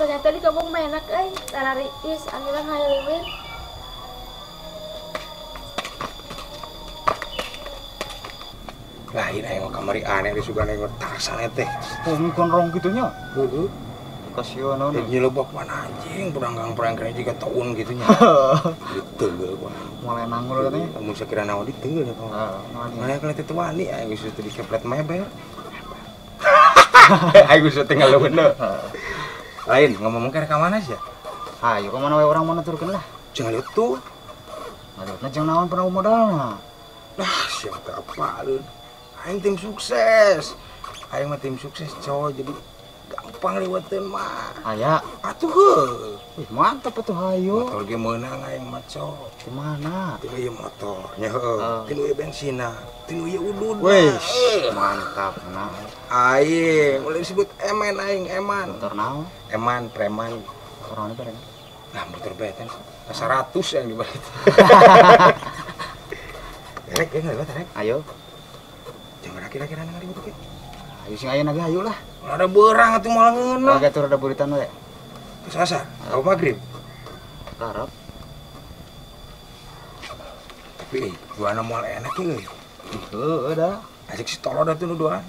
ternyata di kampung menak tanah riis anggilan hayaliwin. Lain aing kamari aneh di sugan aing tarasana teh. Oh, bukan rong gitunya. Heeh. Kasihan naon. Nyelebak mana anjing pedanggang perang kena juga tahun gitunya. Diteul wah. Mulai nanggul katanya. Mun sakira naon diteul ya kau. Mana kalau teh wani aing geus teu dikeplet mebel. Aing geus tinggal bener. Lain ngomong ke ka mana sih? Hayu ka mana we urang mana turkeun lah. Jangan lihat tuh. Ngadutna jeung naon pernah modalna. Nah, siapa apalun. Aing tim sukses. Aing mah tim sukses coy, jadi gampang liwateun mah. Aya. Atuh heuh. Wih, mantap atuh hayu. Motor ge meunang aing mah coy. Di mana? Tinu ieu motornya heuh. Tinu ieu bensina, tinu ieu udud. Wih, mantap nah. Aing, mulai disebut eman aing, eman. Motor naon? Eman, preman. Orangnya bareng. Nah, motor beten. 100 yang dibalik. Rek, enggak rek. Ayo. Jangan kira-kira nang ribut ke. Ayo sing aya nage hayu lah. Ada berang atuh malah ngeunah. Oke, tur ada buritan we. Geus asar, au magrib. Karep. Tapi duana moal enak ieu. Heuh dah. Ajak si tolod atuh nu duaan.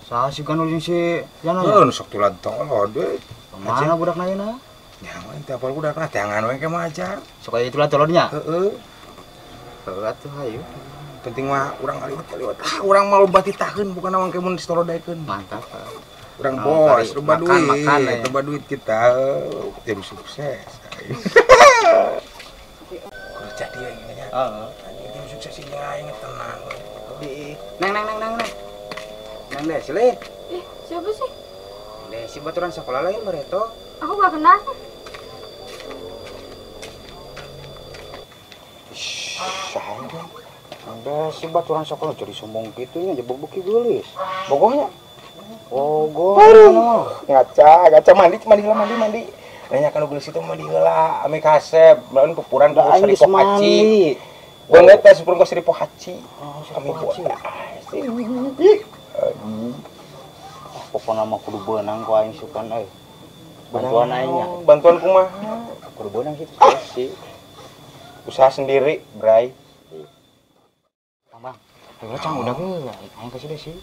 Saha si kan ulin si Yana. Heuh, nu sok tulad tolod deui. Mana budak nayeuna? Nyaman teh apal budak lah tangan we ke majar. Sok aya itulah tolodnya. Heeh. Heuh atuh hayu. Penting mah urang kaliwat. Ah, urang mah loba titakeun bukan awang ke mun ditolodaikeun. Mantap. Urang bos, loba duit. Makan, Loba duit kita. Tim sukses. Kudu jadi we gini nya. Heeh. Tim sukses ieu aing tenang we. Neng. Neng deh, sile. Siapa sih? Deh, si baturan sekolah lain bareto. Aku gak kenal. Saha Anda si baturan sekolah jadi sombong gitunya jebuk buki gelis. Bogohnya. Ngaca mandi. Nanya kan gelis itu mandi heula, ame kasep, lawan pupuran ku sari pohaci. Banget teh sepurun ku sari pohaci. Kami pohaci. Pokokna mah kudu beunang ku aing sukan euy. Bantuan aing nya. Bantuan kumaha? Kudu beunang kitu sih. Usaha sendiri, Bray. Bang. Ayo cang udah ge, aing kasih deh sih.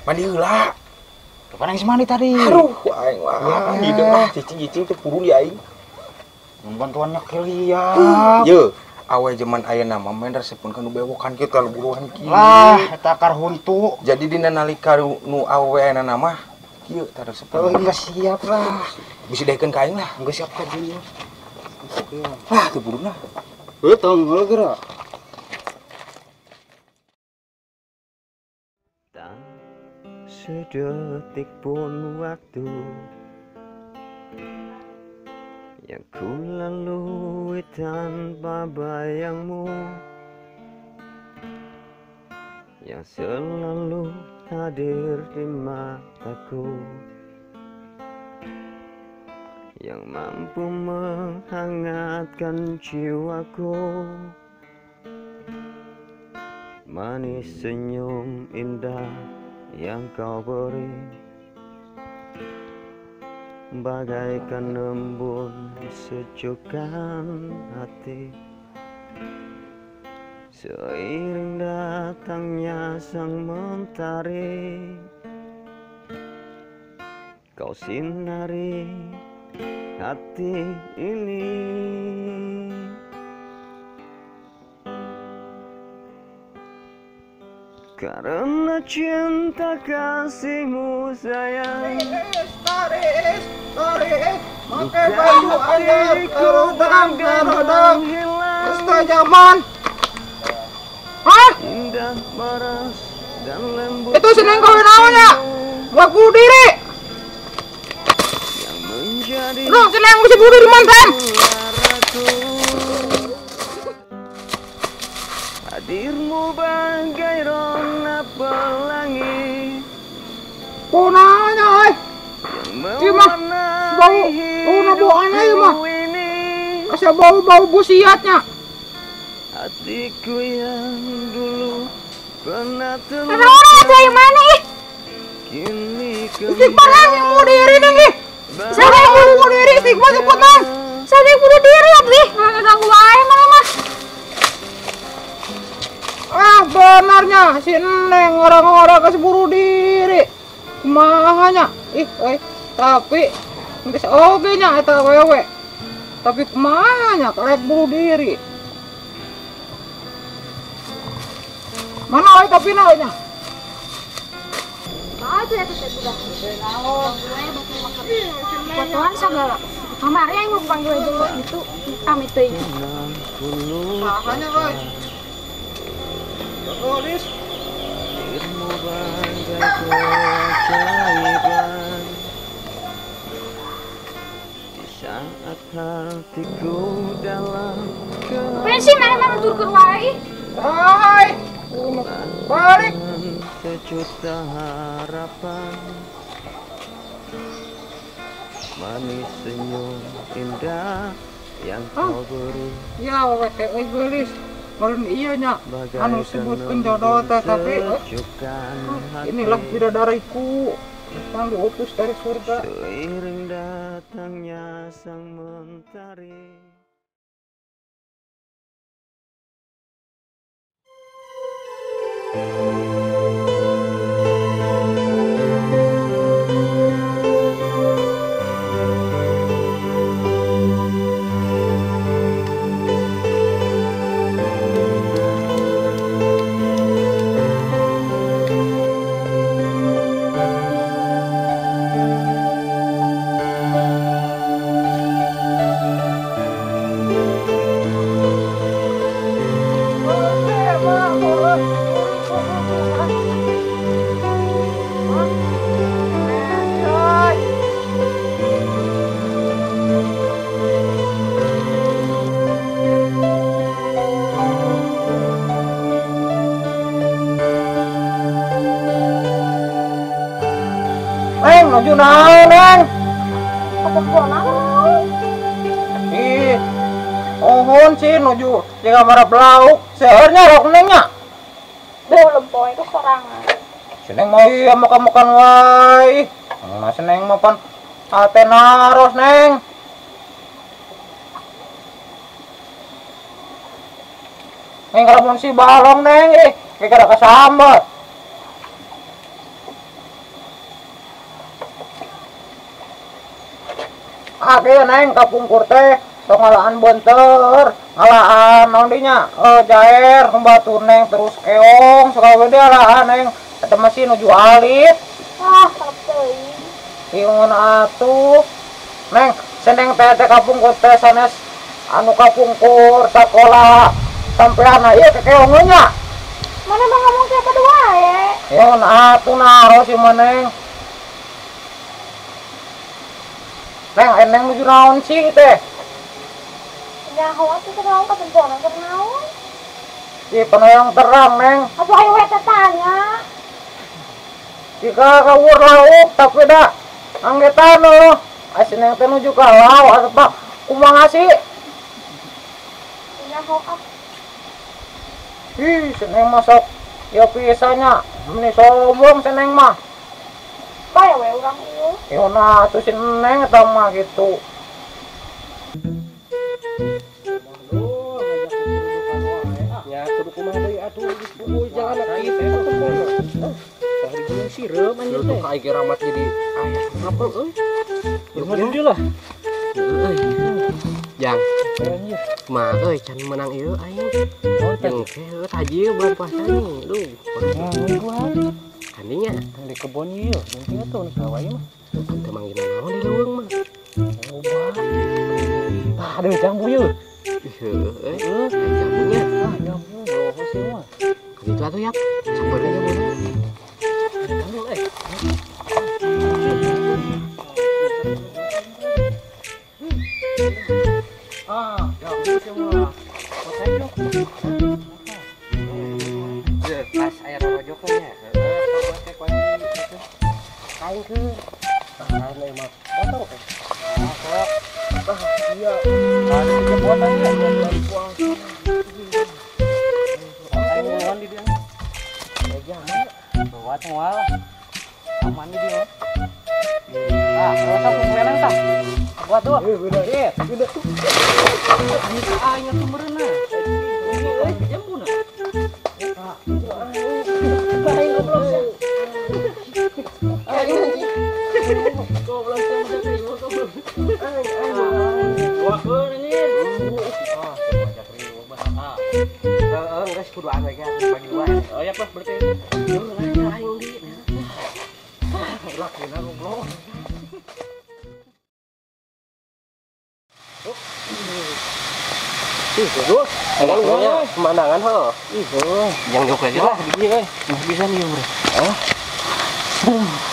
Mandi heula. Kapan aing mandi tadi? Aduh, aing wah. Hideung lah cicing-cicing teh purun di aing. Mun bantuannya keliat. Ye, awe zaman ayeuna mah men resepkeun ka nu bewokan kieu teh buruhan kieu. Lah, eta karhuntu. Jadi dina nalika nu awe ayeuna mah kieu teh resepkeun. Enggak siap lah. Bisa dekeun ka aing lah. Enggak siap ka dieu. Lah teu buruna. Heuh, tong heula geura. Sedetik pun waktu yang ku lalui tanpa bayangmu, yang selalu hadir di mataku, yang mampu menghangatkan jiwaku. Manis senyum indah yang kau beri, bagaikan embun sejukkan hati. Seiring datangnya sang mentari, kau sinari hati ini. Karena cinta kasihmu sayang, Taris, pakai baju anyar, kerodang, setengah zaman. Hah? indah paras dan lembut. Itu seneng kawin namanya, gua bunuh diri. Yang menjadi Lu seneng bisa bunuh diri mantan. suaraku. Hadirmu bagai rona pelangi Punanya, yang bau aneh mah. ini. Asal bau busiatnya. Hatiku yang dulu pernah Ada orang aja yang mana ih? kini Istighfar yang bunuh diri nih. Siapa yang bunuh diri? Stigma cepetan. Siapa yang bunuh diri atuh? Nggak ganggu wae mah. Ah benarnya si Neng orang-orang kasih bunuh diri. Kumahanya? Tapi geus oge nya eta awewe. Tapi kumahanya karek bunuh diri. Mana tapi nya? Aduh ya tuh sudah. Fotoan segala. Kemarin yang mau panggil dulu itu kami tuh. Makanya oi. Tulis. Ilmu bagai keajaiban di saat hatiku dalam Pensi mana turun wae. Hai. Balik. sejuta harapan, manis senyum indah yang kau beri. Ya weh gelis. Meureun ieu nya anu sebutkeun jodoh teh tapi inilah bidadariku yang diutus dari surga. Seiring datangnya sang mentari. Neng, nuju naon, Neng? Apa kona mau? Ih, ohon sih nuju jika marah belauk. Seharnya rok Nengnya. Belum poe ke sorangan. Si Neng mau iya makan-makan wae. Nah, si Neng mah pan ate naros, Neng. Neng kalamun si balong, Neng. Kayak kada kasambat. Ake Neng kapungkur teh sok ngalaan benteur, ngalaan naon dinya jaer membatur Neng terus keong suka gede alaan Neng ada masih nuju alit. Ah, teuing. Ieu atuh Neng seneng teh kapungkur teh sanes anu kapungkur sakola sampean ieu kekeong nya. Mana mah ngomong siapa dua ya? Ieu atuh naros si Neng. Neng, eneng nuju naon sih teh? Nyaho atuh kenaon ka tempona kenaon? Di panoyang terang, Neng. Apa ayo we tanya? Jika kawur lauk tapi dah anggetan loh. Asin yang teh nuju ka lauk atuh Pak. Kumaha sih? Nyaho atuh. Ih, seneng masak ya pisahnya. Ini sombong seneng mah. Bae we urang ieu. Yo nah tuh seneng eta mah gitu. Ya kudu kumaha deui atuh geus jangan kieu teh. Tah digulung sireum anjeun teh. Lu ka ige ramat jadi aya ngapel euy. Ya mah dieu lah. Jang. Mah euy can menang ieu aing. Jeung teh tajil bulan puasa nih. Duh. Gua. Kandinya di kebon ieu, mungkin atuh nu sawaye mah. Teu manggilna naon di leuweung mah. Loba. Tah deui jambu ieu. Heuh, jambunya. Ah, jambu loho sih mah. Gitu atuh ya. Sabar aja mun. Jambu Ah, jambu sih mah. Potong yuk. Pas air rojoknya. Kain ke karena emang kotor masuk iya ada tiga potong ya dari buang potong di dia meja mana bawa tengah aman di dia Ah, sok kumenang tah. Buat tuh. Bener ya. Bisa aing sumberna. Euy, jambuna. Aing goblok ya. Aing goblok sama terima goblok. Wah, anjing. Ah, ngajak ribu bah. Geus kuduan we kan bagi dua. Oh ya, Pak, berarti. Aing di. Lakuin goblok. Terus, pemandangan ho. Yang jauh aja lah di dia. Bisa nih, Bro.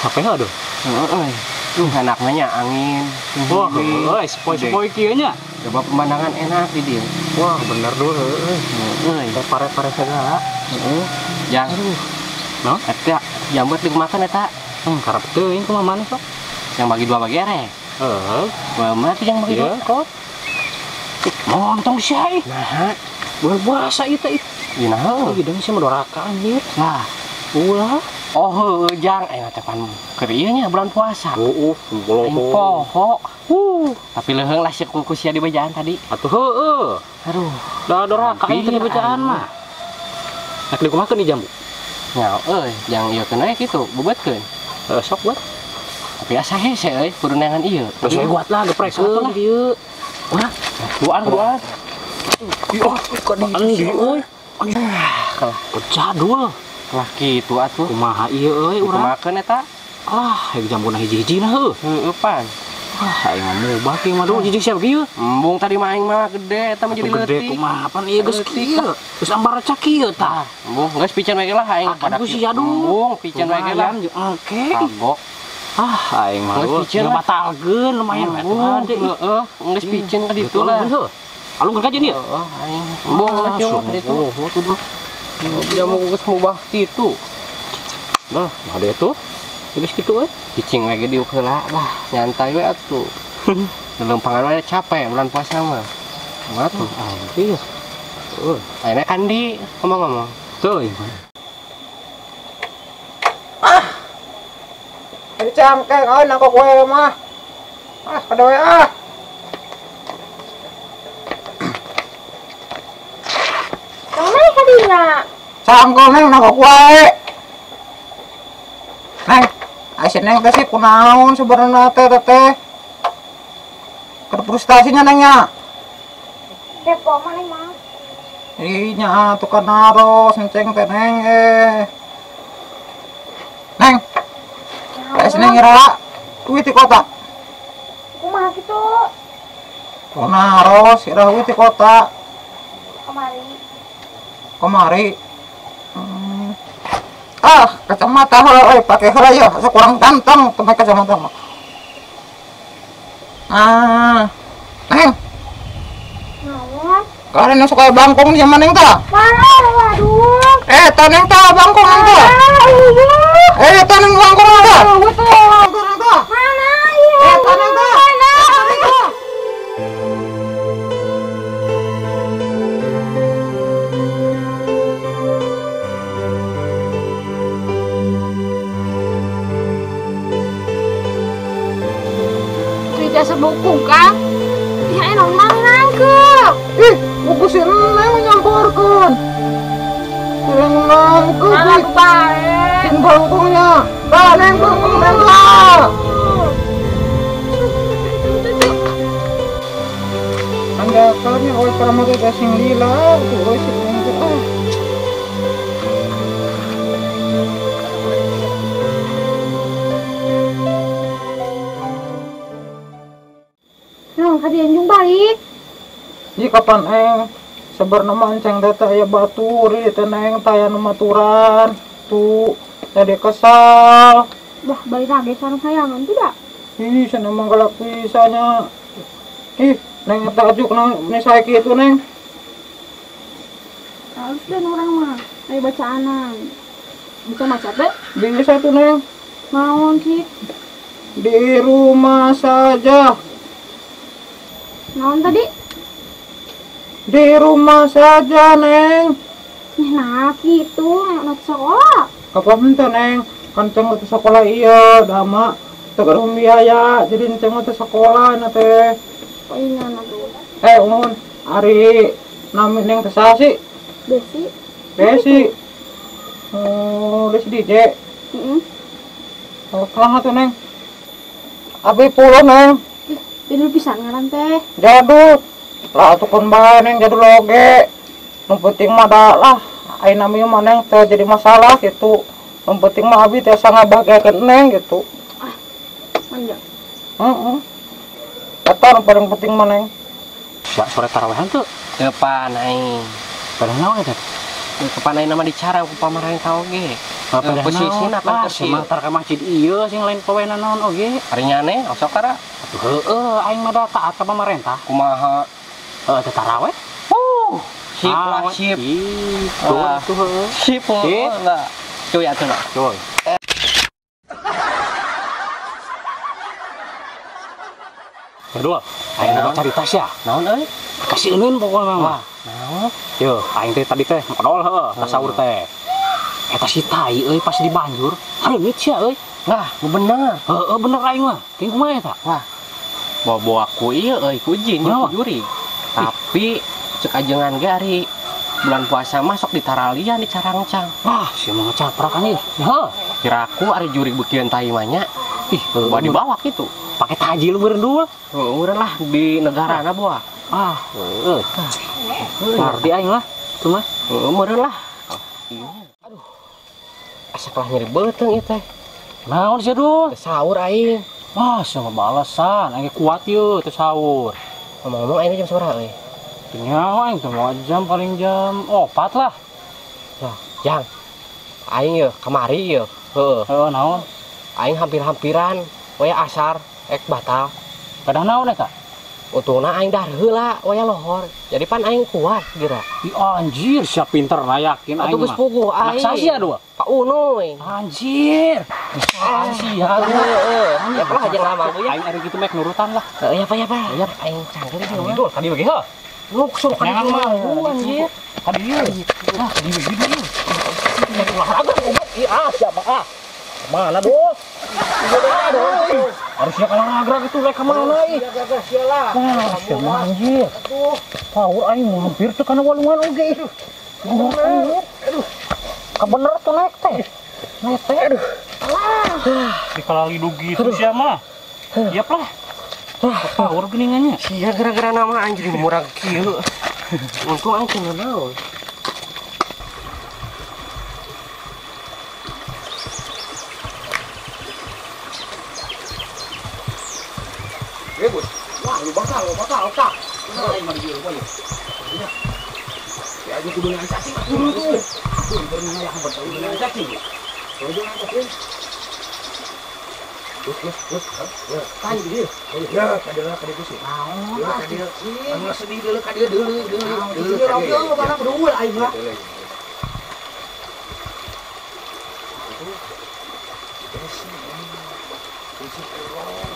Apa ya aduh? Enaknya angin. Wah, sepoi-sepoi kieu nya. Coba pemandangan enak di dia. Wah, bener dulu. Pare-pare segala. Yang No? eta jambut di makan eta. Karep teuing kumaha maneh sok? Yang bagi dua bagi ere. Mama tuh yang bagi dua. Kok. Montong sih. Nah, Bulan puasa itu. di naon? Gidang sih medorakaan ieu. Lah, Ulah. oh jang tepan keur ieu nya bulan puasa. Belum. Aing poho. Tapi leuheung lah sieun ku sia di bejaan tadi. Atuh heueuh. Aduh, Da dorakaan Tapi teh di bacaan anu. mah. Nak dikumakeun di jambu. nya yang ieu teh kitu beubeutkeun. Sok buat. Tapi asa hese euy kudu neangan ieu. Geus buat lah geprek Atuh lah. dieu. Wah, Duaan. kok di euy. Kalah Jadul. lah kitu atuh. Kumaha ieu euy urang? Kumakeun eta? Hege jambuna hiji-hijina heuh. Heueuh pan. Aing mah mau baki mah dulu jijik siapa kieu? Embung tadi mah aing mah gede eta mah jadi Gede leutik. kumaha pan ieu geus kieu. Geus ambar cak kieu tah. Embung geus pican we lah aing Pada ku sia dulu. Embung pican we lah. Oke. Kagok. Aing mah Geus pican lah. batalkeun lumayan Embung heeh geus pican ka ditu lah. Alungkeun ka jeung ieu. Heeh aing. Embung geus nyoba ka ditu. Jamu geus mubah kitu. Nah, ada itu. Geus kitu euy. Cicing we ge diuk heula lah, nyantai we atuh. Leumpang we capek bulan puasa mah. Matuh. Iya. Ayeuna kan di ngomong-ngomong. Tuh. Ini cangkeng, nangkok gue mah. Kada we Mana kadinya? Sangkong neng nangkok gue. Neng, asin neng teh sih kunaon sebenarnya teh. Kada frustasinya nengnya. Kepo mana mah? Iya, tukar naros ngeceng teh neng Neng, asin neng ira duit di kota. Kumaha kitu? Naros ira duit di kota. Kemari. Kacamata heula pakai heula ya, asa kurang ganteng tempat kacamata mah. Neng, Naon? kalian yang suka bangkong di mana neng tah? Mana? Waduh. Taneng tah bangkong neng tah. Iya. Taneng bangkong neng tah. Taneng tah. Mana? Iya. Taneng tah. Taneng tah. Jasa bukung kan? Ya emang mana nangkep? Buku si neng nyamporkeun. Yang nangkep. Anak baik. Sin bangkongnya. Neng bangkong neng tah. Anda kami oleh para mata sing lila, oleh si neng. Nang kadian jung balik. Ji kapan sebenarnya mancing data ya batur di teneng taya numaturan tuh tadi kesal. Wah, balik lagi sareng sayangan tidak? Sana manggalak pisahnya. Neng tajuk nang ni saya kitu neng. Harus dan orang mah. Ayo bacaanan. Bisa maca teh? Bisa tuh neng. Naon sih? Di rumah saja. Naon tadi? Di rumah saja neng. Nah gitu, anak sekolah. Kapan tuh neng? Kanceng ke sekolah iya, dama Tegarong biaya jadi ente mah teh sekolah na teh. Palingan atuh. Umun ari nami neng teh sasi. Besi. Desi. Oh, Desi DJ. Heeh. Kelah atuh neng. Abi pulo neng. Jadul pisan ngaran teh. Jadul. Lah atuh kon bae neng jadul oge. Nu penting mah da lah ai nami mah neng teh jadi masalah gitu. Nu penting mah abi teh asa ngabahagiakeun neng gitu. Manja. Heeh. Eta nu paling penting mah neng. Sore tarawehan tuh depan aing. Pada naon eta? Depan aing nama dicara ku pamarahin ka oge. Posisina kan sih mantar ka masjid ieu sing lain pawenan naon oge. Ari nyane osok kara. Atuh heueuh aing mah da taat ka pamarentah. Kumaha? Teu taraweh. Sip lah sip. Tuh heueuh. Sip enggak. Cuy atuh lah. Coy. Kedua, aing udah cari tas ya. Naon euy? Kasieun pokona mah. Naon? Yo, aing teh tadi teh modal heuh, tas saur teh. Eta si tai euy pas di banjur, hareumit sia euy. Nah, bener. Heeh bener aing mah. Ting kumaha eta? Wah. Bawa aku ieu euy ku jin Naon? ku juri. Tapi cek ajengan ge ari bulan puasa masuk di Taralian di Carangcang. Wah, sia mah caprak kan ieu. Heuh. Kiraku ari juri beukeun tai mah nya. Ih, Bawa di bawah gitu. pakai tajil meureun dulu. Urang lah di negarana boa. Heuh. Ngarti aing mah. Tuh mah. Meureun lah. Aduh. Asa kalah nyeri beuteung ieu teh. Naon sia duh? Teu saur aing. Wah, sia mah balesan, aing kuat ieu teu sahur. Ngomong-ngomong aing jam sabaraha euy? Nyawa aing teh moal jam paling jam 4 lah. Ya, Jang. Aing yeuh kamari yeuh. Heueuh. Heuh naon? Aing hampir-hampiran we asar ek batal. Kadah naon eta? Untungna aing dah heula we lohor. Jadi pan aing kuat geura. Ih anjir, sia pinter na yakin aing Atuh geus puguh aing. Anak sasia dua. Pak Unoy. Anjir. Sia Heeh. Ya lah aja lama bu ya. Aing ari kitu mek nurutan lah. Ya Pak ya Pak. Ya aing canggih di mana. Dul, tadi bagi heuh. Lu suruh kan Jangan mah anjir. Tadi ieu. Nah, tadi bagi ieu. Olahraga obat iya siapa ah. Mana duh? Harusnya kalau nagrag itu rek kemana ih? Jaga sialah. Wah, sia anjir. Power aing hampir teu kana walungan oge. Aduh. Kabener tuh naik teh. Naik teh. Aduh. Dikalali dugi itu sia mah. Siap lah. Power geningannya. Sia gara-gara nama anjing murah kieu. Untung aing teu naon. Wah, lu bakal, tak. Nah, ini mah dia gua ya. Ya aja kudu dengan cacing atuh tuh. Tuh, berenang yang betul dengan cacing. Tuh dengan cacing. Terus. Tanya dia. Ya, kadang sih. Ya, kadang. Anu sedih dulu kadang dulu. Dulu barang berdua aing lah.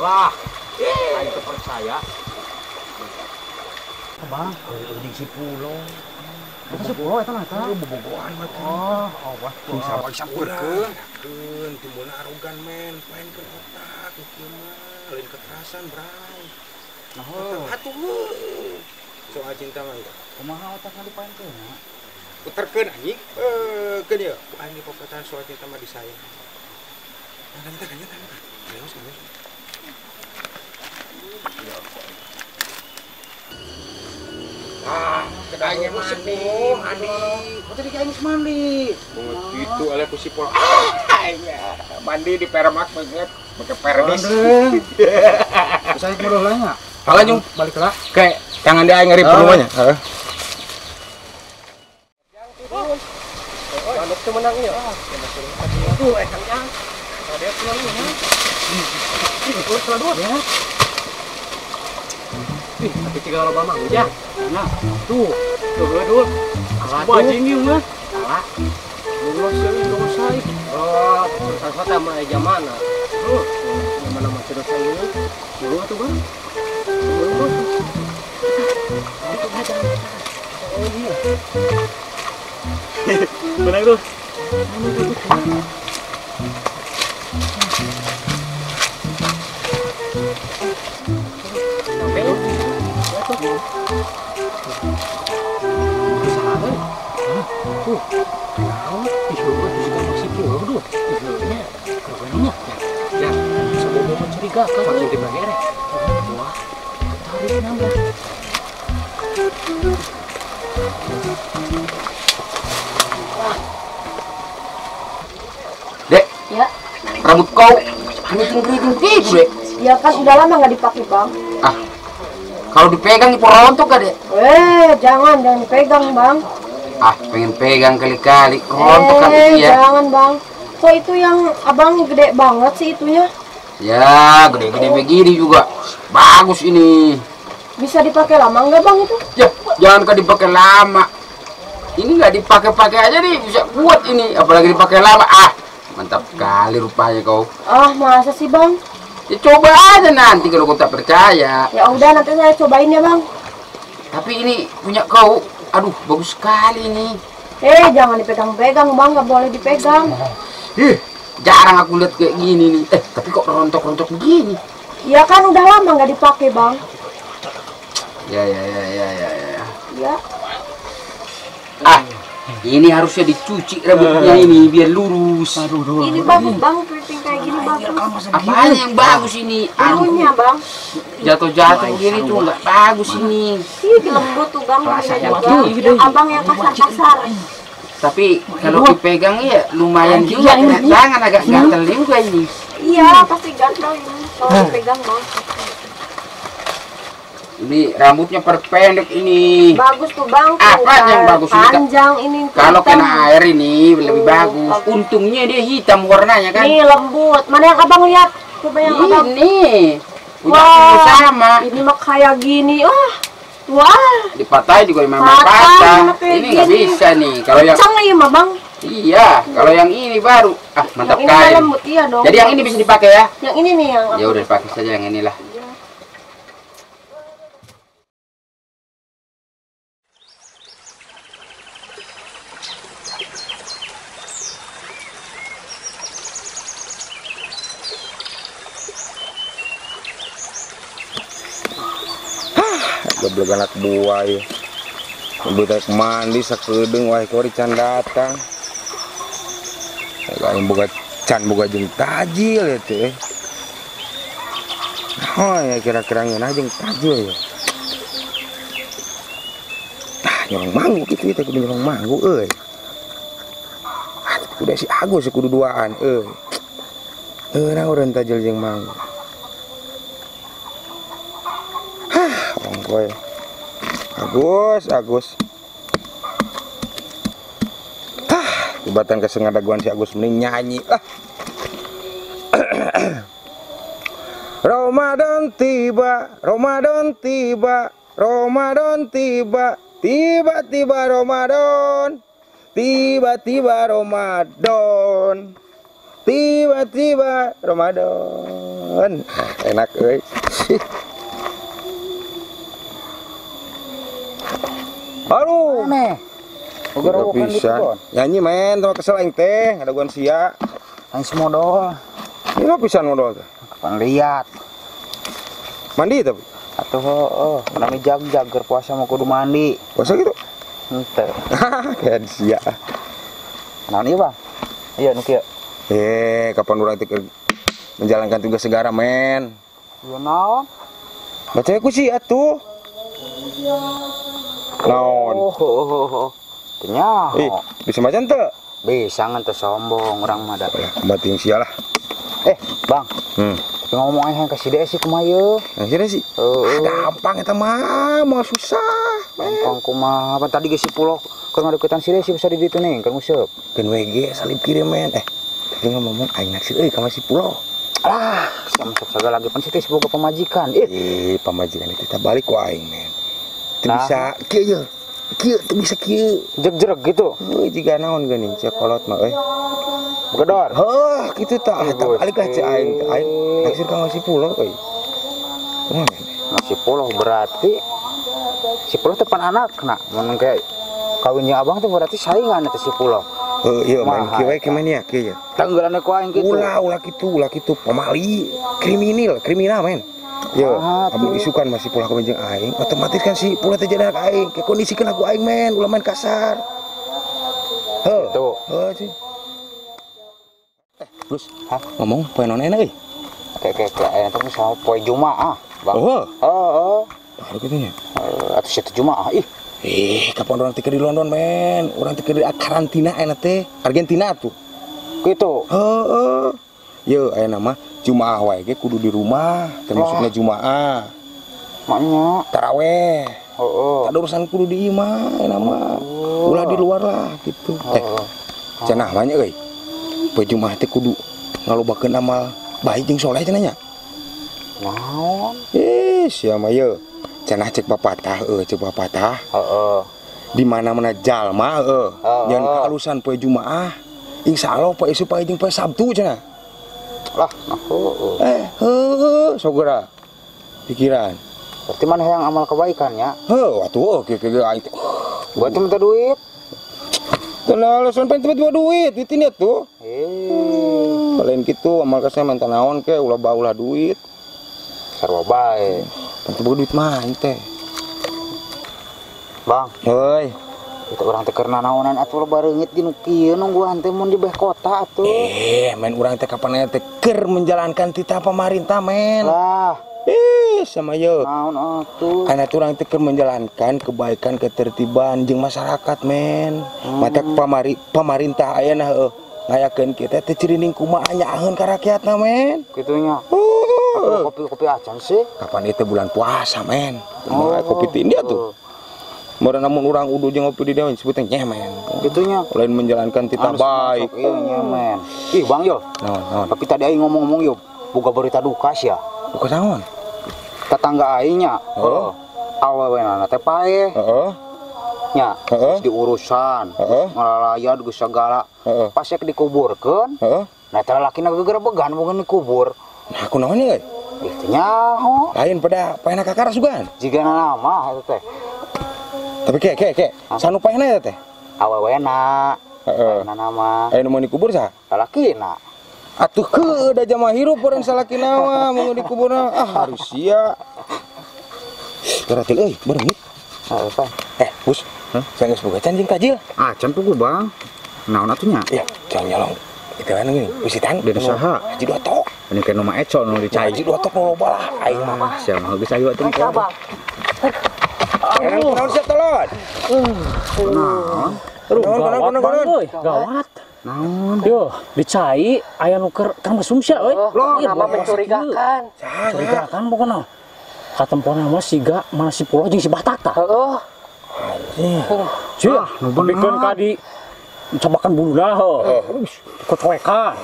Lah, aing percaya. Bang, di si pulau. Eta si pulau eta mah bobogohan mah. Oh, wah. Bisa sampurkeun timbulna arogan men, paenkeun otak ieu mah, lain kekerasan, Bray. Nah, atuh. Soal cinta mah itu. Kumaha otakna dipaenkeun? Puterkeun anjing. Keun ieu, aing dipopotan soal cinta mah disayang. Nah, kan. Leos. Kedanya mandi. Masa di kain mandi. Itu oleh ku sipol. Mandi di Permak banget, pakai perdis. Saya kudu lanya. Kalau nyung balik lah. Kayak tangan dia ngeri rumahnya. Heeh. Manuk teu menang ieu. Tuh, Kang Jang. Ada pulang ini. Ini salah dua ya. Tapi tiga loba mah ya. Nah, Tuh dua. salah anjing ieu mah. Salah. Dosa. Oh, dosa sama zamana. Zamana mah dosa ieu. Dulu atuh Bang. Oh iya. Benar tuh. Sampai lu. Salah. Tuh. Tahu, dicoba juga masih bodoh. Iya. Kebanyakan. Ya, sebelum mencurigakan langsung dibagi. Wah, tarik nambah. Dek, Ya, rambut kau keriting-keriting gitu, Dek. ya kan udah lama nggak dipakai bang. Ah, kalau dipegang itu rontok gak, Dek? Jangan dipegang bang. Ah, pengen pegang kali-kali, rontok kan itu ya. Jangan bang. Kok itu yang abang gede banget sih itunya? Ya, gede-gede begini juga. Bagus ini. Bisa dipakai lama nggak bang itu? Ya, jangan kan dipakai lama. Ini nggak dipakai-pakai aja nih, bisa kuat ini. Apalagi dipakai lama. Ah, mantap kali rupanya kau. Ah, masa sih bang? Ya coba aja nanti kalau kau tak percaya. Ya udah nanti saya cobain ya bang. Tapi ini punya kau, aduh bagus sekali nih. Jangan dipegang-pegang bang, nggak boleh dipegang. Jarang aku lihat kayak gini nih. Tapi kok rontok-rontok begini? Ya kan udah lama nggak dipakai bang. Ya. Ya. Ah, ini harusnya dicuci rambutnya ini biar lurus. Ini bagus bang, keriting kayak gini bagus. Apanya yang bagus ini? Anunya bang. Jatuh-jatuh gini tuh nggak bagus ini. Ih, lembut tuh bang, juga. Yang abang yang kasar-kasar. Tapi kalau dipegang ya lumayan juga. Tangan agak gatel juga ini. Iya, pasti gatel ini kalau dipegang bang. Ini rambutnya perpendek ini. Bagus tuh bang. Apa yang bagus ini? Panjang ini. Kalau hitam. kena air ini lebih bagus. Untungnya dia hitam warnanya kan. Nih lembut. Mana yang abang lihat? Coba yang abang. Ini. Udah Wah, sama. ini mah kayak gini. Wah. Dipatahin juga memang Patah, patah. kayak Ini nggak gini. bisa nih. Kalau yang Kencang ya mah bang. iya, kalau yang ini baru. Ah, mantap Yang ini kali. mah lembut iya dong. Jadi yang ini bisa dipakai ya? Yang ini nih yang. Ya udah dipakai saja yang inilah. Goblok anak buah ya. Udah tarik mandi sakedeung wae kori can datang. Lain boga can boga jeung tajil ya teh. Oh ya kira-kira ngeunah jeung tajil ya. Tah nyolong manggu kitu teh kudu nyolong manggu euy. Udah si Agus kudu duaan euy. Eurang urang tajil jeung manggu. Ongkoy. Agus. Tibatan kesengadaguan si Agus mending nyanyi lah. Ramadan tiba, tiba-tiba Ramadan. Enak euy. Aduh, udah bisa. Nyanyi men, sama kesel aing teh, ngadaguan sia. Aing semodal. Ini mah pisan modal teh. Kapan lihat. Mandi tapi. Atuh nami jag-jag keur puasa mau kudu mandi. Puasa gitu. Henteu. Kayak sia. Naon ieu, Bang? Iya nu kieu. Kapan urang teh menjalankan tugas negara men. Ieu naon? Baca aku sih atuh. Naon? Tanya. Bisa macan teu? Bisa ngantos sombong urang mah da. Bating sialah. Bang. Tapi ngomong aja ke si Desi kumaha yeuh. Akhirnya sih. Gampang eta mah, mau susah. Gampang kumaha. Apa tadi ge si Pulo keur ngadeukeutan si Desi bisa di ditu ning keur nguseup. Keun WG salib kirim men. Tadi ngomong aing naksir euy ka si Pulo. Alah, sia masuk sagala lagi pan si Desi boga pamajikan. Pamajikan itu kita balik ku aing men. Teu bisa kieu teu bisa kieu. Jeg-jereg gitu. Jiga naon geuning cek kolot mah euy. Gedor. Heuh, kitu tah eta balik ka cek aing naksir ka si Pulo euy. Kumaha men? Si Pulo berarti si Pulo teh pan anakna. Mun kayak kawinnya abang tuh berarti saingan eta si Pulo. Iya main kieu we kemana ya kieu. Tanggalan ku aing kitu. Ulah kitu pamali kriminal men. Ya, amun isukan masih pulang ke benjeng aing, otomatis kan si pulang terjadi anak aing. Kayak kondisi kan aku aing men, ulah main kasar. Tuh. Sih. Terus, Ngomong poe non enak euy. kayak aya teh sama poe Jumaah, Bang. Oh. Baru katanya. Atuh situ Jumaah ih. Kapan orang tikir di London men? Orang tikir di karantina enak teh. Argentina tuh. Gitu. Yo, aya nama Jumaah wae ge kudu di rumah, termasuknya Jumaah. Maknya Taraweh. heeh. Tak ada urusan kudu di imah, nama. Ulah di luar lah gitu. Cenah banyak euy. Poe Jumaah teh kudu ngalobakeun amal baik jeung soleh cenah nya. Naon? Sia mah ye. Cenah cek papatah cek papatah. Heeh. Di mana-mana jalma nyen kaalusan poe Jumaah. Insyaallah poe isu poe jeung poe Sabtu cenah. Lah, Sogera pikiran. berarti mana yang amal kebaikannya? Atuh ke aing teh. Buat minta duit. Teu alasan pengen tiba-tiba duit ini tuh. Lain kitu amal kasih minta naon ke ulah baulah duit. Sarwa bae. Penting duit mah teh. Bang, Heuy. itu orang teh keur naonan atuh bareungit di nu kieu nungguan teh mun di beh kota atuh. Men urang teh kapan teh keur menjalankan titah pemerintah men. Lah, Sama ye. naon atuh? Karena urang teh keur menjalankan kebaikan ketertiban jeung masyarakat men. Mata pemerintah ayeuna ngayakeun kita teh cirining kumaha nyaeun ka rakyatna men. Kitunya. Kopi-kopi acan sih. Kapan itu bulan puasa men. Kopi teh dia tuh. Meureun namun urang udu jeung ngopi di dieu disebutna nyeh men. Kitunya. Lain menjalankan titah baik. Iya men. Ih Bang Yo. Naon? Tapi tadi aing ngomong-ngomong yo, boga berita duka sia. Bukan naon? Tetangga aingnya. Awewenana teh paeh. Nya, di urusan. Ngalayat geus sagala. Pas ek dikuburkeun. Nah teh lalakina gegerebegan bukan dikubur. Nah, kunaon ye? Itu nyaho. Lain pada paena kakara sugan. Jigana nama eta teh. Tapi ke sanu paena eta teh. Awewena. Paena nama. Aya nu mau dikubur saha? Lalakina. Atuh ke da jama hirup orang salakina mah mau dikuburna. Harus sia. Teratil euy, bereungit. Apa? Bus. Saya geus boga can jeung tajil. Acan tuh Bang. Naon atunya? Iya, can nyolong. Itu kan gini, bisitan Di saha? Haji 2 tok. Ini kan nama ecol nu dicai. Haji 2 tok nu loba lah aing mah. Sia mah geus ayo atuh. Naon siap tolong. Naon? Gawat. Naon? Yo, dicai aya nu keur mesum sia euy. Nama mencurigakan. Curigakan pokona. Katempona mah siga mana si Pulo jeung si Batata. Heeh. Cie, bikeun ka di cabakan buluna heuh. Kecoekan.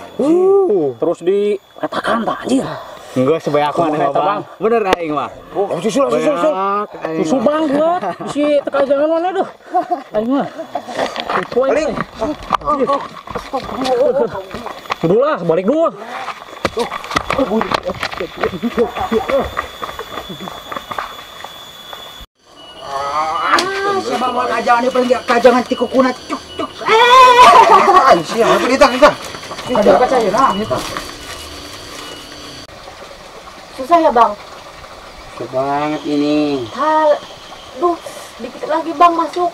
Terus diretakan tah anjir. Enggak sebanyak mana Bang. Bener aing mah. Susul. Susul Bang gua. Si teka jangan mana duh. Aing mah. Balik. Dulu lah, balik dulu. Siapa mau kajangan ini paling kajangan tikukuna cuk. Sia, apa kita? Ada apa saya nah itu. Susah ya Bang? Susah banget ini. Duh, dikit lagi Bang masuk.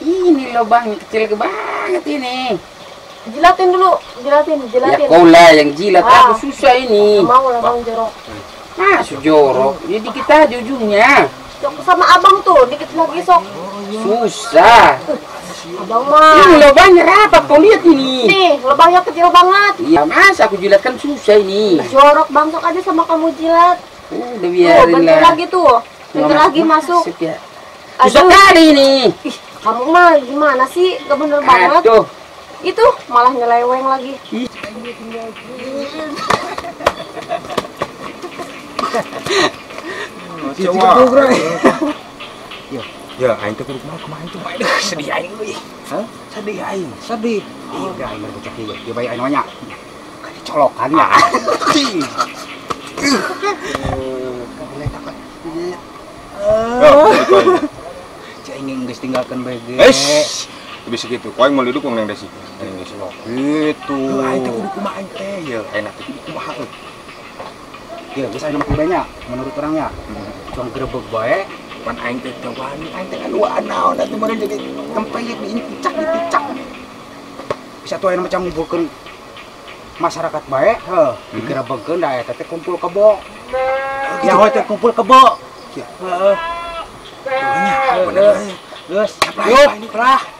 Ini loh Bang, kecil banget ini. Jilatin dulu, jilatin. Ya kau lah yang jilat, aku susah ini. Mau lah Bang jorok. Masuk jorok, ya dikit aja ujungnya. Sok sama abang tuh, dikit lagi sok. Susah. Abang mah. Ini lubangnya rapat, kau lihat ini. Nih, lubangnya kecil banget. Iya, masa aku jilat kan susah ini. Jorok Bang, sok aja sama kamu jilat. Udah Tuh, biarin bentar lah. lagi tuh. Bentar lagi masuk. Ya. Susah kali ini. Ih, kamu mah gimana sih? Gak bener banget. Aduh. Itu malah nyeleweng lagi. Ya, aing teh kudu kumaha tuh. Aduh, sedih aing euy. Sedih aing. Sedih. Iya, aing baru cek ieu. Ieu bae aing nanya. Ka dicolokan ya. Cing geus tinggalkeun bae ge. Bisa gitu. Kau yang mau duduk nang desi. Gitu. Itu. Aing teh kudu kumaha teh ya. Enak teh kudu kumaha. Ya, geus aya banyak menurut orangnya. Cong gerebek bae, pan aing teh cobaan aing teh aduh naon atuh meureun jadi tempeyek diincak dicak. bisa tuh aya macam ngumpulkeun masyarakat bae, digerebegkeun da eta teh kumpul kebo. Ya hoy teh kumpul kebo. Heeh. Bener. Geus, yuk, lah.